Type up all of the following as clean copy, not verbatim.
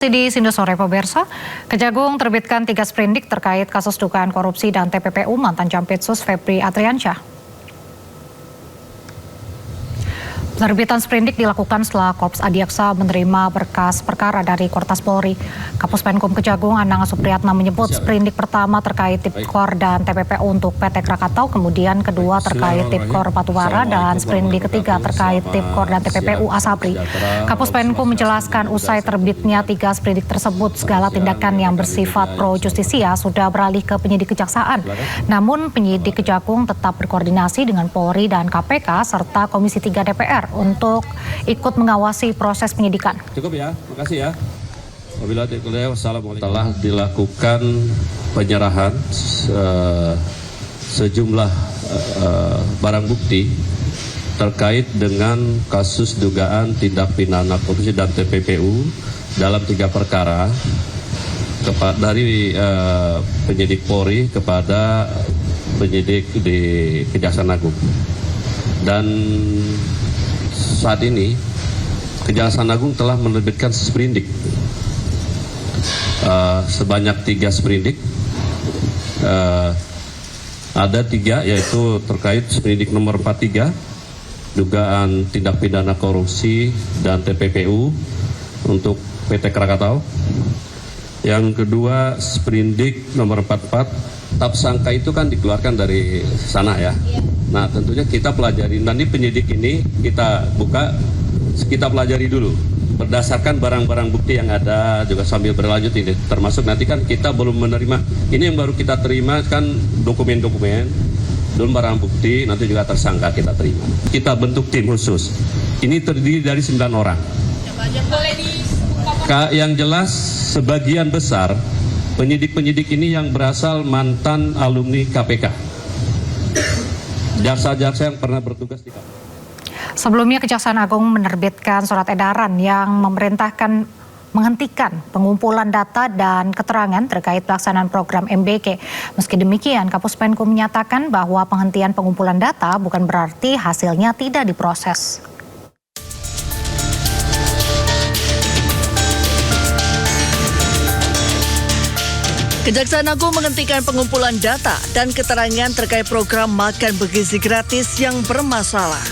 Di Sindo Sore Pemirsa, Kejagung terbitkan 3 sprindik terkait kasus dugaan korupsi dan TPPU mantan Jampitsus Febri Adriansyah. Penerbitan sprindik dilakukan setelah Korps Adiaksa menerima berkas perkara dari Kortas Polri. Kapus Penkum Kejagung Anang Supriyatna menyebut sprindik pertama terkait Tipkor dan TPPU untuk PT Krakatau, kemudian kedua terkait Tipkor Batubara, dan sprindik ketiga terkait Tipkor dan TPPU Asabri. Kapus Penkum menjelaskan usai terbitnya 3 sprindik tersebut, segala tindakan yang bersifat pro justisia sudah beralih ke penyidik kejaksaan. Namun penyidik Kejagung tetap berkoordinasi dengan Polri dan KPK serta Komisi 3 DPR untuk ikut mengawasi proses penyidikan. Cukup ya, makasih ya. Telah dilakukan penyerahan sejumlah barang bukti terkait dengan kasus dugaan tindak pidana korupsi dan TPPU dalam 3 perkara dari penyidik Polri kepada penyidik di Kejaksaan Agung. Dan saat ini Kejaksaan Agung telah menerbitkan sprindik sebanyak 3 sprindik. Ada 3, yaitu terkait sprindik nomor 43 dugaan tindak pidana korupsi dan TPPU untuk PT Krakatau. Yang kedua sprindik nomor 44, tahap sangka itu kan dikeluarkan dari sana ya. Nah tentunya kita pelajari, nanti penyidik ini kita buka, kita pelajari dulu berdasarkan barang-barang bukti yang ada, juga sambil berlanjut ini, termasuk nanti kan kita belum menerima, ini yang baru kita terima kan dokumen-dokumen, belum barang bukti, nanti juga tersangka kita terima. Kita bentuk tim khusus, ini terdiri dari 9 orang. Yang jelas sebagian besar penyidik-penyidik ini yang berasal mantan alumni KPK. Jaksa-jaksa yang pernah bertugas di KPK. Sebelumnya Kejaksaan Agung menerbitkan surat edaran yang memerintahkan menghentikan pengumpulan data dan keterangan terkait pelaksanaan program MBK. Meski demikian, Kapus Penkum menyatakan bahwa penghentian pengumpulan data bukan berarti hasilnya tidak diproses. Kejaksaan Agung menghentikan pengumpulan data dan keterangan terkait program makan bergizi gratis yang bermasalah.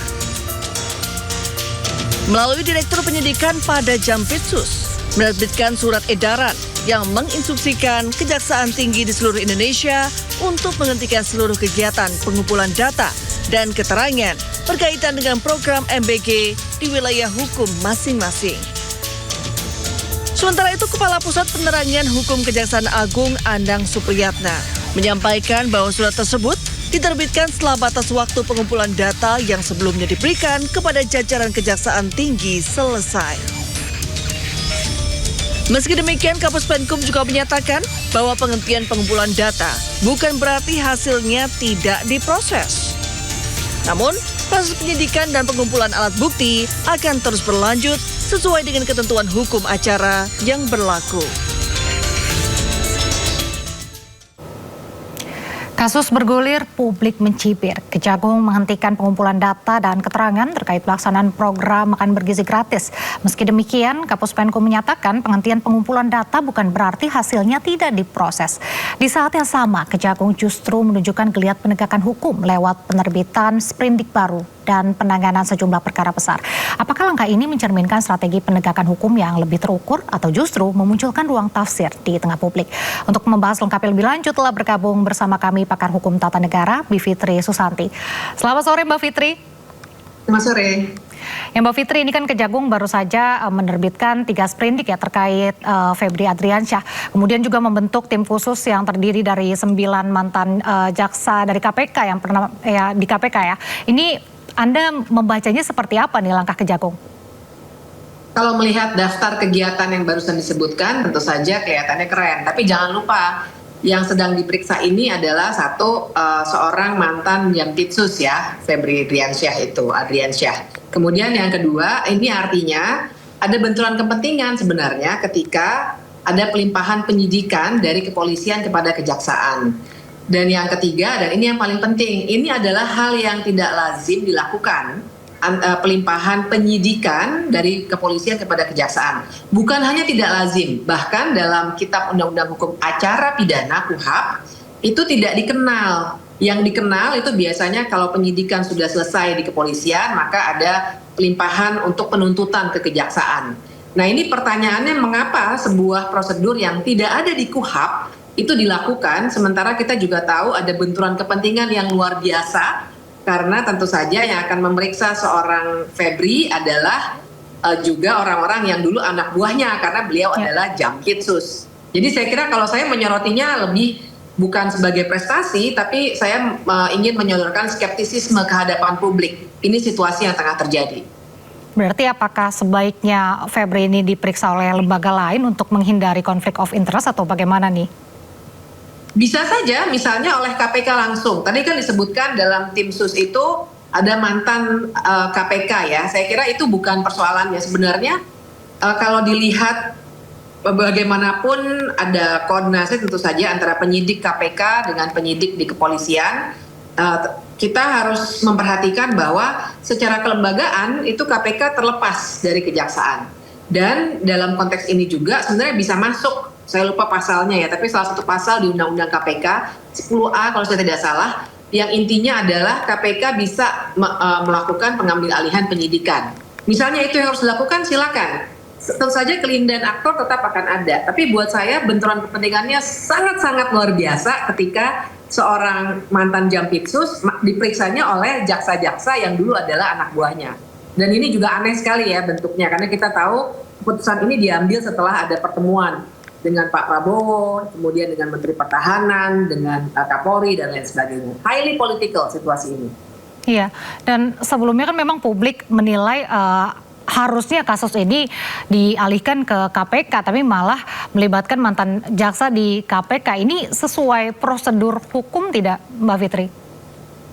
Melalui Direktur Penyidikan pada Jampitsus, menerbitkan surat edaran yang menginstruksikan Kejaksaan Tinggi di seluruh Indonesia untuk menghentikan seluruh kegiatan pengumpulan data dan keterangan berkaitan dengan program MBG di wilayah hukum masing-masing. Sementara itu, Kepala Pusat Penerangan Hukum Kejaksaan Agung Anang Supriyatna menyampaikan bahwa surat tersebut diterbitkan setelah batas waktu pengumpulan data yang sebelumnya diberikan kepada jajaran Kejaksaan Tinggi selesai. Meski demikian, Kapus Penkum juga menyatakan bahwa penghentian pengumpulan data bukan berarti hasilnya tidak diproses. Namun, proses penyidikan dan pengumpulan alat bukti akan terus berlanjut sesuai dengan ketentuan hukum acara yang berlaku. Kasus bergulir, publik mencibir. Kejagung menghentikan pengumpulan data dan keterangan terkait pelaksanaan program makan bergizi gratis. Meski demikian, Kapus Penkum menyatakan penghentian pengumpulan data bukan berarti hasilnya tidak diproses. Di saat yang sama, Kejagung justru menunjukkan geliat penegakan hukum lewat penerbitan sprindik baru dan penanganan sejumlah perkara besar. Apakah langkah ini mencerminkan strategi penegakan hukum yang lebih terukur atau justru memunculkan ruang tafsir di tengah publik? Untuk membahas lengkapnya lebih lanjut telah bergabung bersama kami pakar hukum tata negara Bivitri Susanti. Selamat sore Mbak Fitri. Selamat sore. Ya Mbak Fitri, ini kan Kejagung baru saja menerbitkan 3 sprindik ya terkait Febri Adriansyah. Kemudian juga membentuk tim khusus yang terdiri dari 9 mantan jaksa dari KPK yang pernah ya di KPK ya. Ini Anda membacanya seperti apa nih langkah Kejagung? Kalau melihat daftar kegiatan yang barusan disebutkan, tentu saja kelihatannya keren. Tapi jangan lupa, yang sedang diperiksa ini adalah seorang mantan Jampitsus ya, Febri Adriansyah. Kemudian yang kedua, ini artinya ada benturan kepentingan sebenarnya ketika ada pelimpahan penyidikan dari kepolisian kepada kejaksaan. Dan yang ketiga, dan ini yang paling penting, ini adalah hal yang tidak lazim dilakukan pelimpahan penyidikan dari kepolisian kepada kejaksaan. Bukan hanya tidak lazim, bahkan dalam Kitab Undang-Undang Hukum Acara Pidana (KUHP) itu tidak dikenal. Yang dikenal itu biasanya kalau penyidikan sudah selesai di kepolisian, maka ada pelimpahan untuk penuntutan ke kejaksaan. Nah, ini pertanyaannya, mengapa sebuah prosedur yang tidak ada di KUHP itu dilakukan, sementara kita juga tahu ada benturan kepentingan yang luar biasa, karena tentu saja yang akan memeriksa seorang Febri adalah juga orang-orang yang dulu anak buahnya, karena beliau adalah Jampitsus. Jadi saya kira kalau saya menyorotinya lebih bukan sebagai prestasi, tapi saya ingin menyodorkan skeptisisme kehadapan publik. Ini situasi yang tengah terjadi. Berarti apakah sebaiknya Febri ini diperiksa oleh lembaga lain untuk menghindari konflik of interest atau bagaimana nih? Bisa saja misalnya oleh KPK langsung. Tadi kan disebutkan dalam tim sus itu ada mantan KPK ya. Saya kira itu bukan persoalannya. Sebenarnya kalau dilihat bagaimanapun ada koordinasi tentu saja antara penyidik KPK dengan penyidik di kepolisian. Kita harus memperhatikan bahwa secara kelembagaan itu KPK terlepas dari kejaksaan. Dan dalam konteks ini juga sebenarnya bisa masuk, saya lupa pasalnya ya, tapi salah satu pasal di Undang-Undang KPK 10A kalau saya tidak salah, yang intinya adalah KPK bisa melakukan pengambil alihan penyidikan. Misalnya itu yang harus dilakukan, silakan. Tentu saja kelindahan aktor tetap akan ada, tapi buat saya benturan kepentingannya sangat-sangat luar biasa ketika seorang mantan Jampitsus diperiksanya oleh jaksa-jaksa yang dulu adalah anak buahnya. Dan ini juga aneh sekali ya bentuknya, karena kita tahu keputusan ini diambil setelah ada pertemuan dengan Pak Prabowo, kemudian dengan Menteri Pertahanan, dengan Kapolri dan lain sebagainya. Highly political situasi ini. Iya, dan sebelumnya kan memang publik menilai harusnya kasus ini dialihkan ke KPK, tapi malah melibatkan mantan jaksa di KPK. Ini sesuai prosedur hukum tidak, Mbak Fitri?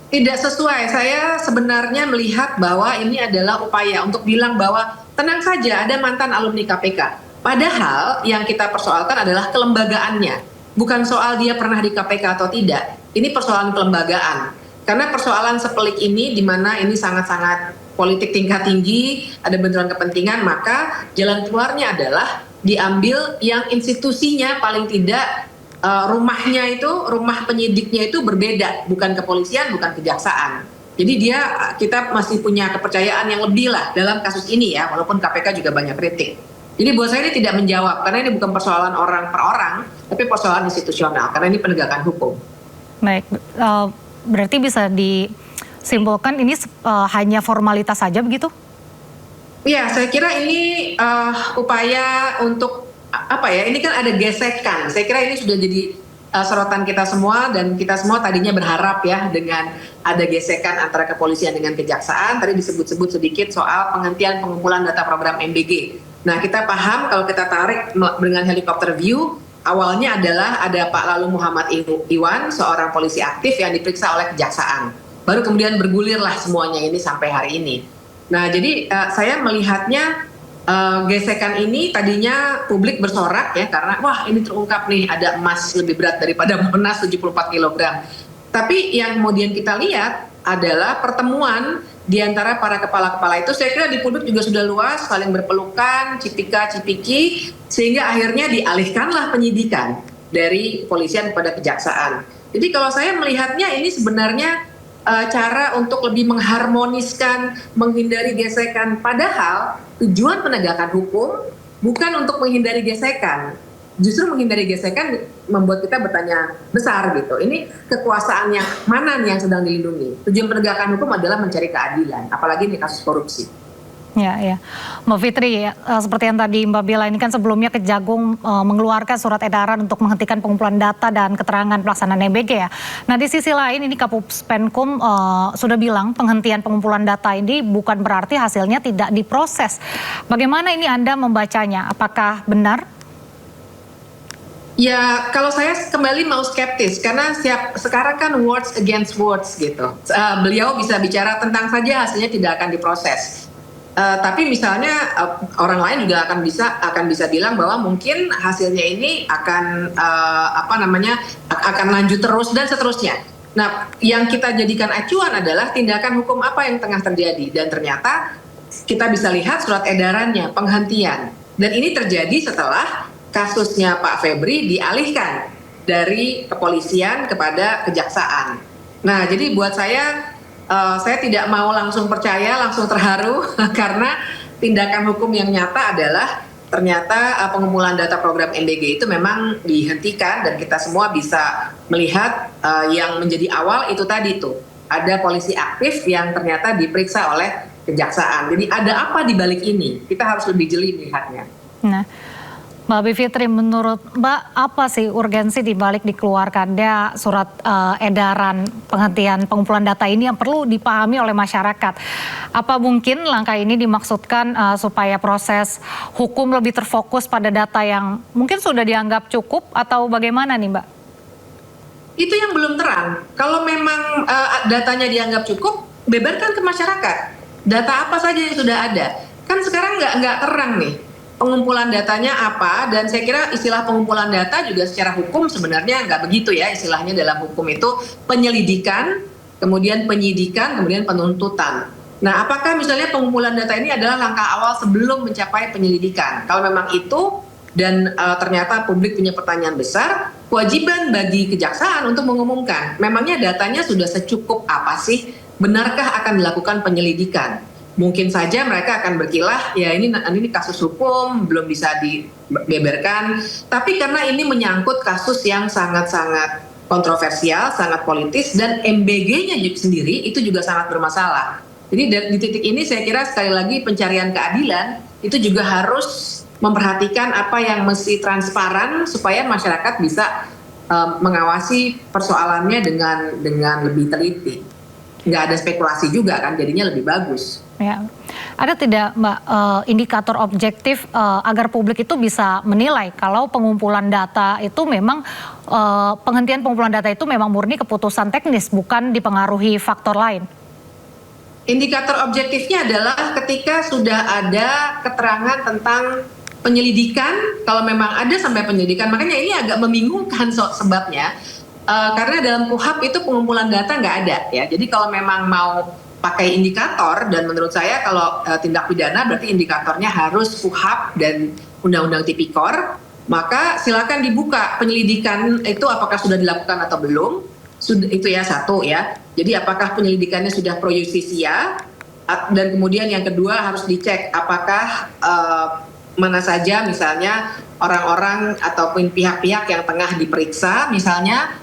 Tidak sesuai. Saya sebenarnya melihat bahwa ini adalah upaya untuk bilang bahwa tenang saja, ada mantan alumni KPK. Padahal yang kita persoalkan adalah kelembagaannya. Bukan soal dia pernah di KPK atau tidak. Ini persoalan kelembagaan. Karena persoalan sepelik ini, di mana ini sangat-sangat politik tingkat tinggi, ada benturan kepentingan, maka jalan keluarnya adalah diambil yang institusinya paling tidak rumahnya itu, rumah penyidiknya itu berbeda, bukan kepolisian, bukan kejaksaan. Jadi kita masih punya kepercayaan yang lebih lah dalam kasus ini ya, walaupun KPK juga banyak kritik. Jadi buat saya ini tidak menjawab, karena ini bukan persoalan orang per orang, tapi persoalan institusional, karena ini penegakan hukum. Baik, berarti bisa disimpulkan ini hanya formalitas saja begitu? Iya, saya kira ini upaya untuk apa ya? Ini kan ada gesekan. Saya kira ini sudah jadi sorotan kita semua, dan kita semua tadinya berharap ya dengan ada gesekan antara kepolisian dengan kejaksaan. Tadi disebut-sebut sedikit soal penghentian pengumpulan data program MBG. Nah, kita paham kalau kita tarik dengan helikopter view, awalnya adalah ada Pak Lalu Muhammad Iwan, seorang polisi aktif yang diperiksa oleh kejaksaan. Baru kemudian bergulirlah semuanya ini sampai hari ini. Nah, jadi saya melihatnya gesekan ini tadinya publik bersorak ya, karena wah ini terungkap nih ada emas lebih berat daripada Monas 74 kg. Tapi yang kemudian kita lihat adalah pertemuan di antara para kepala-kepala itu. Saya kira di publik juga sudah luas, saling berpelukan, cipika-cipiki, sehingga akhirnya dialihkanlah penyidikan dari kepolisian kepada kejaksaan. Jadi kalau saya melihatnya ini sebenarnya cara untuk lebih mengharmoniskan, menghindari gesekan. Padahal tujuan penegakan hukum bukan untuk menghindari gesekan. Justru menghindari gesekan membuat kita bertanya besar gitu. Ini kekuasaan yang mana nih yang sedang dilindungi? Tujuan penegakan hukum adalah mencari keadilan, apalagi di kasus korupsi. Ya. Mbak Fitri, seperti yang tadi Mbak Bella, ini kan sebelumnya Kejagung mengeluarkan surat edaran untuk menghentikan pengumpulan data dan keterangan pelaksanaan MBG ya. Nah, di sisi lain ini Kapuspenkum sudah bilang penghentian pengumpulan data ini bukan berarti hasilnya tidak diproses. Bagaimana ini Anda membacanya? Apakah benar? Ya, kalau saya kembali mau skeptis, karena sekarang kan words against words gitu. Beliau bisa bicara tentang saja hasilnya tidak akan diproses. Tapi misalnya orang lain juga akan bisa bilang bahwa mungkin hasilnya ini akan akan lanjut terus dan seterusnya. Nah, yang kita jadikan acuan adalah tindakan hukum apa yang tengah terjadi. Dan ternyata kita bisa lihat surat edarannya, penghentian. Dan ini terjadi setelah kasusnya Pak Febri dialihkan dari kepolisian kepada kejaksaan. Nah, jadi buat saya tidak mau langsung percaya, langsung terharu karena tindakan hukum yang nyata adalah ternyata pengumpulan data program MBG itu memang dihentikan dan kita semua bisa melihat yang menjadi awal itu tadi tuh ada polisi aktif yang ternyata diperiksa oleh kejaksaan. Jadi ada apa di balik ini? Kita harus lebih jeli melihatnya. Nah, Mbak Bivitri, menurut Mbak apa sih urgensi di balik dikeluarkannya surat edaran penghentian pengumpulan data ini yang perlu dipahami oleh masyarakat? Apa mungkin langkah ini dimaksudkan supaya proses hukum lebih terfokus pada data yang mungkin sudah dianggap cukup atau bagaimana nih Mbak? Itu yang belum terang. Kalau memang datanya dianggap cukup, beberkan ke masyarakat. Data apa saja yang sudah ada. Kan sekarang nggak terang nih. Pengumpulan datanya apa, dan saya kira istilah pengumpulan data juga secara hukum sebenarnya nggak begitu ya, istilahnya dalam hukum itu penyelidikan, kemudian penyidikan, kemudian penuntutan. Nah, apakah misalnya pengumpulan data ini adalah langkah awal sebelum mencapai penyelidikan? Kalau memang itu, dan ternyata publik punya pertanyaan besar, kewajiban bagi kejaksaan untuk mengumumkan, memangnya datanya sudah secukup apa sih, benarkah akan dilakukan penyelidikan? Mungkin saja mereka akan berkilah, ya ini kasus hukum, belum bisa dibeberkan. Tapi karena ini menyangkut kasus yang sangat-sangat kontroversial, sangat politis, dan MBG-nya sendiri itu juga sangat bermasalah. Jadi di titik ini saya kira sekali lagi pencarian keadilan itu juga harus memperhatikan apa yang mesti transparan supaya masyarakat bisa mengawasi persoalannya dengan lebih teliti. Nggak ada spekulasi juga kan, jadinya lebih bagus. Ya, ada tidak Mbak indikator objektif agar publik itu bisa menilai kalau pengumpulan data itu memang penghentian pengumpulan data itu memang murni keputusan teknis, bukan dipengaruhi faktor lain? Indikator objektifnya adalah ketika sudah ada keterangan tentang penyelidikan, kalau memang ada sampai penyelidikan, makanya ini agak membingungkan sebabnya, karena dalam KUHP itu pengumpulan data nggak ada ya, jadi kalau memang mau pakai indikator, dan menurut saya kalau tindak pidana berarti indikatornya harus KUHP dan Undang-Undang Tipikor, maka silakan dibuka penyelidikan itu apakah sudah dilakukan atau belum, itu ya satu ya. Jadi apakah penyelidikannya sudah pro justisia, dan kemudian yang kedua harus dicek apakah mana saja misalnya orang-orang ataupun pihak-pihak yang tengah diperiksa misalnya,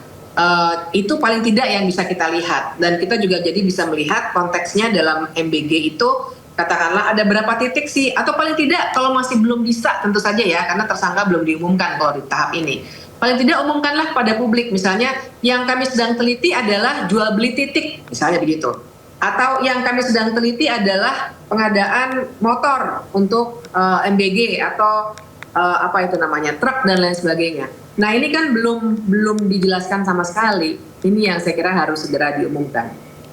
itu paling tidak yang bisa kita lihat, dan kita juga jadi bisa melihat konteksnya dalam MBG itu, katakanlah ada berapa titik sih, atau paling tidak kalau masih belum bisa tentu saja ya, karena tersangka belum diumumkan kalau di tahap ini, paling tidak umumkanlah pada publik, misalnya yang kami sedang teliti adalah jual beli titik misalnya begitu, atau yang kami sedang teliti adalah pengadaan motor untuk MBG atau apa itu namanya, truk dan lain sebagainya. Nah ini kan belum dijelaskan sama sekali. Ini yang saya kira harus segera diumumkan.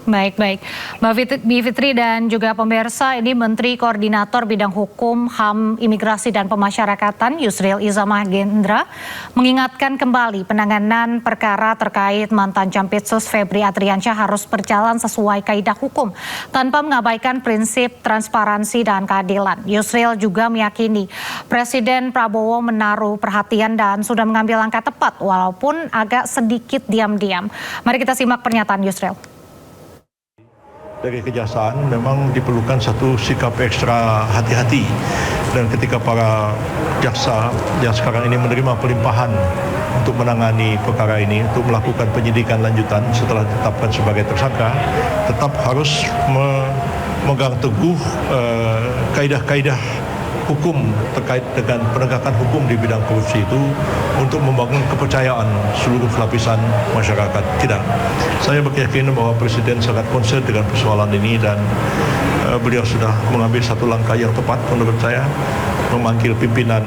Baik. Mbak Bivitri dan juga pemirsa, ini Menteri Koordinator Bidang Hukum, HAM, Imigrasi dan Pemasyarakatan Yusril Iza Mahendra mengingatkan kembali penanganan perkara terkait mantan Jampitsus Febri Adriansyah harus berjalan sesuai kaidah hukum tanpa mengabaikan prinsip transparansi dan keadilan. Yusril juga meyakini Presiden Prabowo menaruh perhatian dan sudah mengambil langkah tepat walaupun agak sedikit diam-diam. Mari kita simak pernyataan Yusril. Dari kejaksaan memang diperlukan satu sikap ekstra hati-hati, dan ketika para jaksa yang sekarang ini menerima pelimpahan untuk menangani perkara ini, untuk melakukan penyidikan lanjutan setelah ditetapkan sebagai tersangka, tetap harus memegang teguh kaidah-kaidah hukum terkait dengan penegakan hukum di bidang korupsi itu untuk membangun kepercayaan seluruh lapisan masyarakat kita. Saya berkeyakinan bahwa Presiden sangat concern dengan persoalan ini, dan beliau sudah mengambil satu langkah yang tepat menurut saya, memanggil pimpinan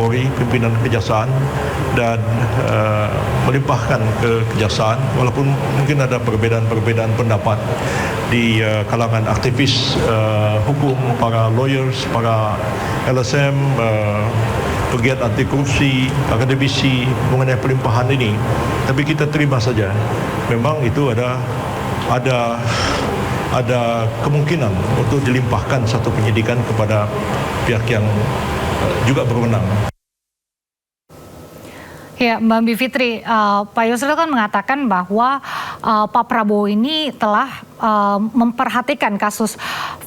Polri, pimpinan Kejaksaan, dan melimpahkan ke Kejaksaan, walaupun mungkin ada perbedaan-perbedaan pendapat di kalangan aktivis hukum, para lawyers, para LSM, pegiat anti korupsi, akademisi mengenai pelimpahan ini. Tapi kita terima saja. Memang itu ada kemungkinan untuk dilimpahkan satu penyidikan kepada pihak yang juga berwenang. Ya, Mbak Bivitri, Pak Yusril kan mengatakan bahwa Pak Prabowo ini telah memperhatikan kasus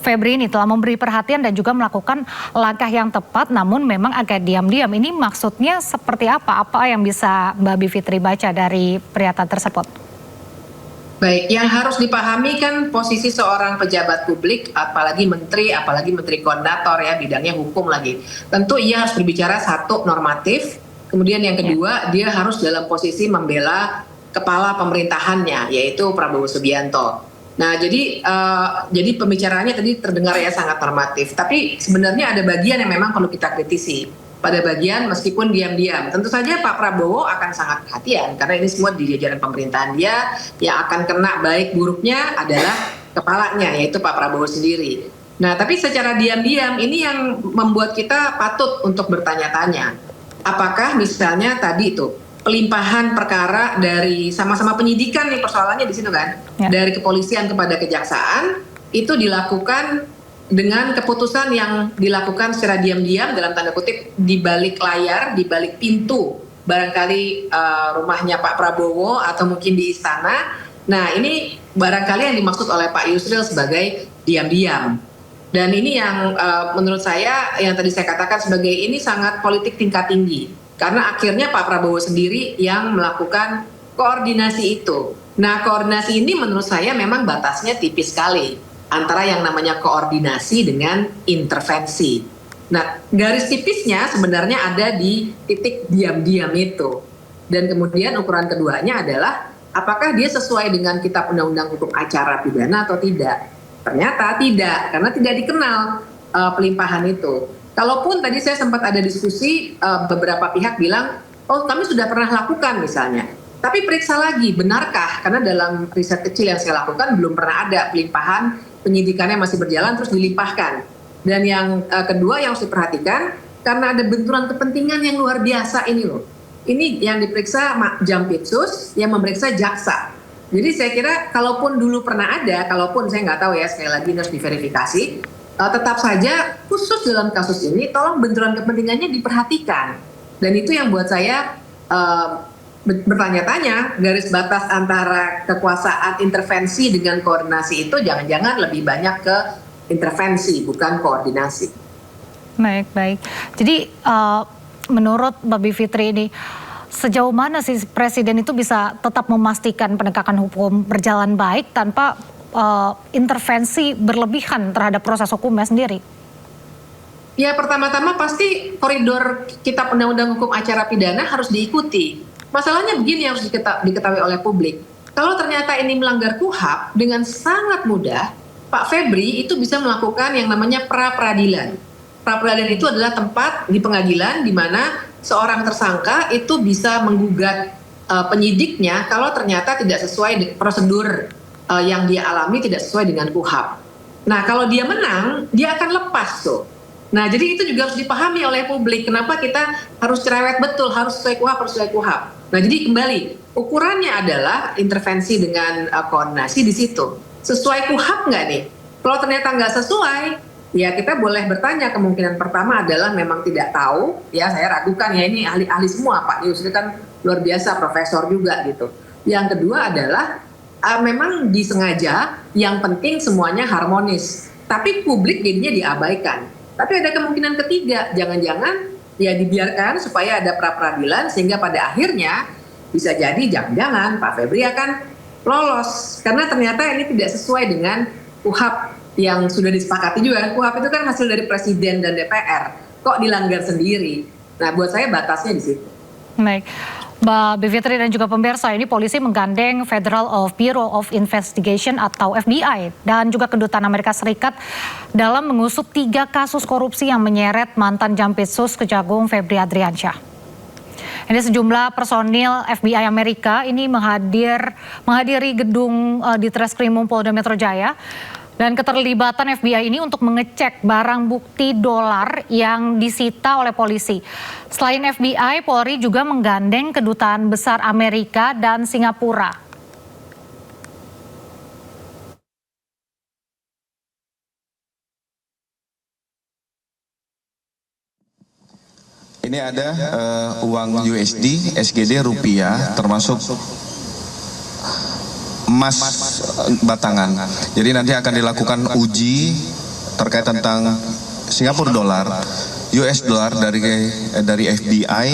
Febri ini, telah memberi perhatian dan juga melakukan langkah yang tepat, namun memang agak diam-diam. Ini maksudnya seperti apa? Apa yang bisa Mbak Bivitri baca dari pernyataan tersebut? Baik, yang harus dipahami kan posisi seorang pejabat publik, apalagi menteri koordinator ya, bidangnya hukum lagi. Tentu ia harus berbicara satu normatif. Kemudian yang kedua, dia harus dalam posisi membela kepala pemerintahannya, yaitu Prabowo Subianto. Nah, jadi pembicaraannya tadi terdengar ya sangat normatif. Tapi sebenarnya ada bagian yang memang perlu kita kritisi. Pada bagian meskipun diam-diam, tentu saja Pak Prabowo akan sangat perhatian karena ini semua di jajaran pemerintahan dia. Yang akan kena baik buruknya adalah kepalanya, yaitu Pak Prabowo sendiri. Nah, tapi secara diam-diam ini yang membuat kita patut untuk bertanya-tanya. Apakah misalnya tadi itu pelimpahan perkara dari sama-sama penyidikan nih persoalannya di situ kan, dari kepolisian kepada kejaksaan itu dilakukan dengan keputusan yang dilakukan secara diam-diam dalam tanda kutip di balik layar, di balik pintu barangkali rumahnya Pak Prabowo atau mungkin di istana. Nah, ini barangkali yang dimaksud oleh Pak Yusril sebagai diam-diam. Dan ini yang menurut saya yang tadi saya katakan sebagai ini sangat politik tingkat tinggi. Karena akhirnya Pak Prabowo sendiri yang melakukan koordinasi itu. Nah, koordinasi ini menurut saya memang batasnya tipis sekali. Antara yang namanya koordinasi dengan intervensi. Nah, garis tipisnya sebenarnya ada di titik diam-diam itu. Dan kemudian ukuran keduanya adalah apakah dia sesuai dengan Kitab Undang-Undang Hukum Acara Pidana atau tidak. Ternyata tidak, karena tidak dikenal pelimpahan itu. Kalaupun tadi saya sempat ada diskusi, beberapa pihak bilang, oh kami sudah pernah lakukan misalnya. Tapi periksa lagi, benarkah? Karena dalam riset kecil yang saya lakukan belum pernah ada pelimpahan, penyidikannya masih berjalan terus dilimpahkan. Dan yang kedua yang harus diperhatikan, karena ada benturan kepentingan yang luar biasa ini loh. Ini yang diperiksa Jampitsus, yang memeriksa jaksa. Jadi saya kira kalaupun dulu pernah ada, kalaupun saya nggak tahu ya, sekali lagi harus diverifikasi, tetap saja khusus dalam kasus ini tolong benturan kepentingannya diperhatikan. Dan itu yang buat saya bertanya-tanya, garis batas antara kekuasaan intervensi dengan koordinasi itu jangan-jangan lebih banyak ke intervensi bukan koordinasi. Baik. Jadi menurut Mbak Bivitri ini, sejauh mana sih Presiden itu bisa tetap memastikan penegakan hukum berjalan baik tanpa intervensi berlebihan terhadap proses hukumnya sendiri? Ya, pertama-tama pasti koridor Kitab Undang-Undang Hukum Acara Pidana harus diikuti. Masalahnya begini yang harus diketahui oleh publik. Kalau ternyata ini melanggar KUHAP, dengan sangat mudah Pak Febri itu bisa melakukan yang namanya pra-peradilan. Pra-peradilan itu adalah tempat di pengadilan di mana seorang tersangka itu bisa menggugat penyidiknya kalau ternyata tidak sesuai prosedur yang dia alami, tidak sesuai dengan KUHAP. Nah, kalau dia menang, dia akan lepas tuh. Nah, jadi itu juga harus dipahami oleh publik. Kenapa kita harus cerewet betul, harus sesuai KUHAP, harus sesuai KUHAP. Nah, jadi kembali, ukurannya adalah intervensi dengan koordinasi di situ. Sesuai KUHAP nggak nih? Kalau ternyata nggak sesuai, ya kita boleh bertanya. Kemungkinan pertama adalah memang tidak tahu. Ya, saya ragukan ya, ini ahli-ahli semua. Pak Yusril kan luar biasa, profesor juga gitu. Yang kedua adalah memang disengaja, yang penting semuanya harmonis. Tapi publik jadinya diabaikan. Tapi ada kemungkinan ketiga, jangan-jangan ya dibiarkan supaya ada pra-peradilan sehingga pada akhirnya bisa jadi jangan-jangan Pak Febri akan lolos. Karena ternyata ini tidak sesuai dengan KUHAP yang sudah disepakati juga. KUHAP itu kan hasil dari Presiden dan DPR. Kok dilanggar sendiri? Nah, buat saya batasnya di situ. Baik. Mbak Bivitri dan juga pemirsa, ini polisi menggandeng Federal Bureau of Investigation atau FBI dan juga Kedutaan Amerika Serikat dalam mengusut 3 kasus korupsi yang menyeret mantan Jampitsus Kejagung Febri Adriansyah. Ini sejumlah personil FBI Amerika ini menghadiri gedung di Treskrimum Polda Metro Jaya Dan keterlibatan FBI ini untuk mengecek barang bukti dolar yang disita oleh polisi. Selain FBI, Polri juga menggandeng Kedutaan Besar Amerika dan Singapura. Ini ada uang USD, SGD, rupiah, termasuk emas batangan. Jadi nanti akan dilakukan uji terkait tentang Singapura dolar, US dolar dari FBI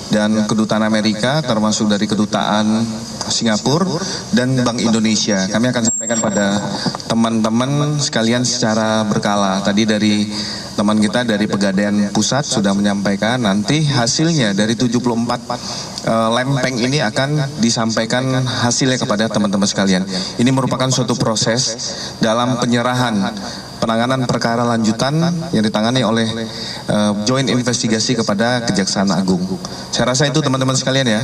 dan Kedutaan Amerika, termasuk dari Kedutaan Singapura dan Bank Indonesia. Kami akan sampaikan pada teman-teman sekalian secara berkala. Tadi dari teman kita dari Pegadaian Pusat sudah menyampaikan, nanti hasilnya dari 74 lempeng ini akan disampaikan hasilnya kepada teman-teman sekalian. Ini merupakan suatu proses dalam penyerahan penanganan perkara lanjutan yang ditangani oleh Joint Investigasi kepada Kejaksaan Agung. Saya rasa itu teman-teman sekalian ya.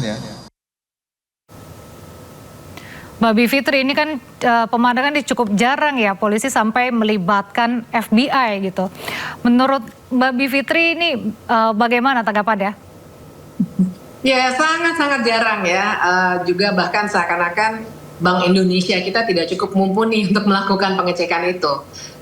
Mbak Bivitri, ini kan pemandangan cukup jarang ya polisi sampai melibatkan FBI gitu. Menurut Mbak Bivitri ini bagaimana tanggapannya? Ya, sangat-sangat jarang ya. Juga bahkan seakan-akan Bank Indonesia kita tidak cukup mumpuni untuk melakukan pengecekan itu.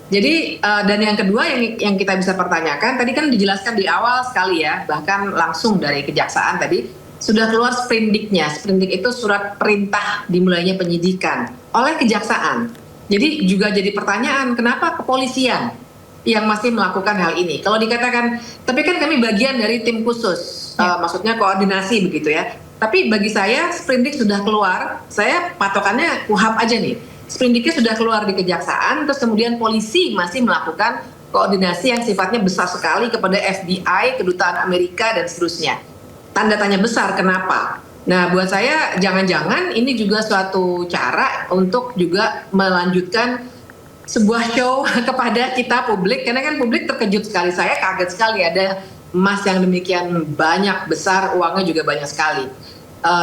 Jadi dan yang kedua yang kita bisa pertanyakan, tadi kan dijelaskan di awal sekali ya, bahkan langsung dari kejaksaan tadi sudah keluar sprindiknya. Sprindik itu surat perintah dimulainya penyidikan oleh kejaksaan. Jadi juga jadi pertanyaan, kenapa kepolisian yang masih melakukan hal ini? Kalau dikatakan, tapi kan kami bagian dari tim khusus, maksudnya koordinasi begitu ya. Tapi bagi saya sprindik sudah keluar, saya patokannya KUHAP aja nih. Sprindiknya sudah keluar di kejaksaan, terus kemudian polisi masih melakukan koordinasi yang sifatnya besar sekali kepada FBI, Kedutaan Amerika, dan seterusnya. Tanda tanya besar, kenapa? Nah, buat saya jangan-jangan ini juga suatu cara untuk juga melanjutkan sebuah show kepada kita publik, karena kan publik terkejut sekali, saya kaget sekali ada emas yang demikian banyak, besar, uangnya juga banyak sekali.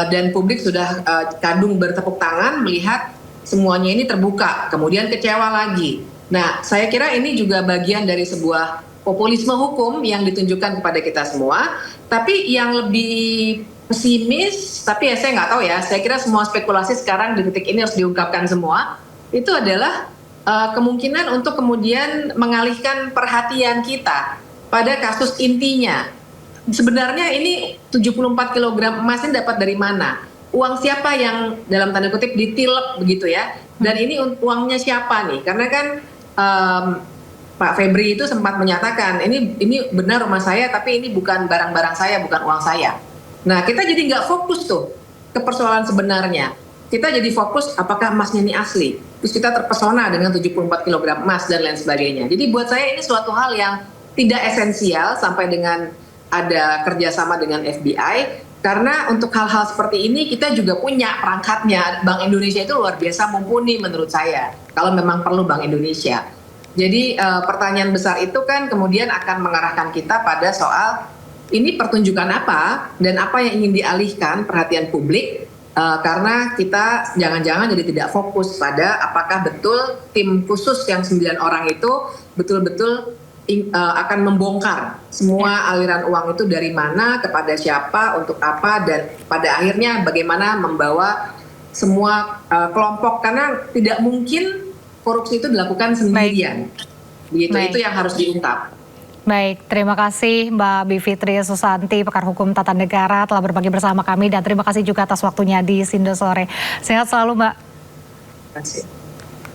Dan publik sudah kadung bertepuk tangan melihat semuanya ini terbuka, kemudian kecewa lagi. Nah, saya kira ini juga bagian dari sebuah populisme hukum yang ditunjukkan kepada kita semua. Tapi yang lebih pesimis, tapi ya saya nggak tahu ya, saya kira semua spekulasi sekarang di titik ini harus diungkapkan semua, itu adalah kemungkinan untuk kemudian mengalihkan perhatian kita pada kasus intinya. Sebenarnya ini 74 kg emas ini dapat dari mana? Uang siapa yang dalam tanda kutip ditilep begitu ya? Dan ini uangnya siapa nih? Karena kan Pak Febri itu sempat menyatakan ini benar rumah saya, tapi ini bukan barang-barang saya, bukan uang saya. Nah, kita jadi nggak fokus tuh ke persoalan sebenarnya. Kita jadi fokus apakah emasnya ini asli. Terus kita terpesona dengan 74 kg emas dan lain sebagainya. Jadi buat saya ini suatu hal yang tidak esensial sampai dengan ada kerjasama dengan FBI. Karena untuk hal-hal seperti ini kita juga punya perangkatnya. Bank Indonesia itu luar biasa mumpuni menurut saya. Kalau memang perlu Bank Indonesia. Jadi pertanyaan besar itu kan kemudian akan mengarahkan kita pada soal ini pertunjukan apa dan apa yang ingin dialihkan perhatian publik, karena kita jangan-jangan jadi tidak fokus pada apakah betul tim khusus yang 9 orang itu betul-betul akan membongkar semua aliran uang itu dari mana, kepada siapa, untuk apa, dan pada akhirnya bagaimana membawa semua kelompok, karena tidak mungkin korupsi itu dilakukan sendirian. Begitu, itu yang harus diungkap. Baik, terima kasih Mbak Bivitri Susanti, pakar hukum tata negara, telah berbagi bersama kami, dan terima kasih juga atas waktunya di Sindo Sore. Sehat selalu Mbak. Terima kasih.